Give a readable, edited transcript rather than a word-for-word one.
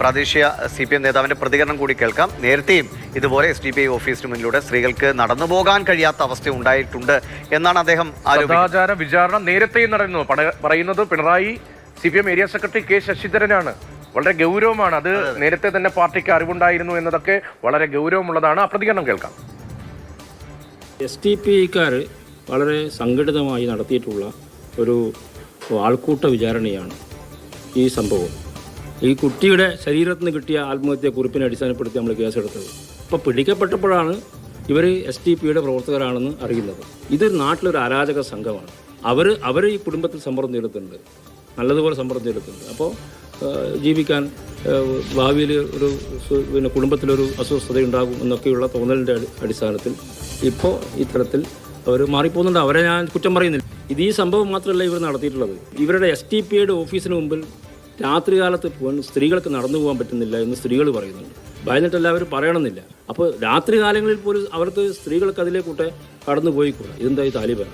പ്രാദേശിക CPM നേതാവിന്റെ പ്രതികരണം കൂടി കേൾക്കാം. നേരത്തെയും ഇതുപോലെ SDPI ഓഫീസിന് മുന്നിലൂടെ സ്ത്രീകൾക്ക് നടന്നു പോകാൻ കഴിയാത്ത അവസ്ഥ ഉണ്ടായിട്ടുണ്ട് എന്നാണ് അദ്ദേഹം സദാചാര വിചാരണ നേരത്തെയും നടന്നു പറയുന്നത് Pinarayi CPM area secretary K ശശിധരനാണ്. വളരെ ഗൗരവമാണ്. അത് നേരത്തെ തന്നെ പാർട്ടിക്ക് അറിവുണ്ടായിരുന്നു എന്നതൊക്കെ വളരെ ഗൗരവമുള്ളതാണ്. ആ പ്രതികരണം കേൾക്കാം. SDPIക്കാർ വളരെ സംഘടിതമായി നടത്തിയിട്ടുള്ള ഒരു ആൾക്കൂട്ട വിചാരണയാണ് ഈ സംഭവം. ഈ കുട്ടിയുടെ ശരീരത്തിൽ നിന്ന് കിട്ടിയ ആത്മഹത്യാ കുറിപ്പിനെ അടിസ്ഥാനപ്പെടുത്തി നമ്മൾ കേസെടുത്തത്. ഇപ്പോൾ പിടിക്കപ്പെട്ടപ്പോഴാണ് ഇവർ SDPIയുടെ പ്രവർത്തകരാണെന്ന് അറിയുന്നത്. ഇത് നാട്ടിലൊരു അരാജക സംഘമാണ്. അവർ ഈ കുടുംബത്തിൽ സമ്മർദ്ദം ചെലുത്തുന്നുണ്ട്, നല്ലതുപോലെ സമ്മർദ്ദം ചെലുത്തുന്നുണ്ട്. അപ്പോൾ ജീവിക്കാൻ ഭാവിയിൽ ഒരു കുടുംബത്തിലൊരു അസ്വസ്ഥതയുണ്ടാകും എന്നൊക്കെയുള്ള തോന്നലിൻ്റെ അടിസ്ഥാനത്തിൽ ഇപ്പോൾ ഇത്തരത്തിൽ അവർ മാറിപ്പോകുന്നുണ്ട്. അവരെ ഞാൻ കുറ്റം പറയുന്നില്ല. ഇത് ഈ സംഭവം മാത്രമല്ല ഇവർ നടത്തിയിട്ടുള്ളത്. ഇവരുടെ SDPIയുടെ ഓഫീസിന് മുമ്പിൽ രാത്രികാലത്ത് സ്ത്രീകൾക്ക് നടന്നു പോകാൻ പറ്റുന്നില്ല എന്ന് സ്ത്രീകൾ പറയുന്നുണ്ട്. ഭയന്നിട്ട് എല്ലാവരും പറയണമെന്നില്ല. അപ്പോൾ രാത്രി കാലങ്ങളിൽ പോലും അവർക്ക് സ്ത്രീകൾക്ക് അതിലേക്കൂട്ടെ കടന്നു പോയിക്കൂടാ. ഇതെന്താ ഈ താലിബാൻ?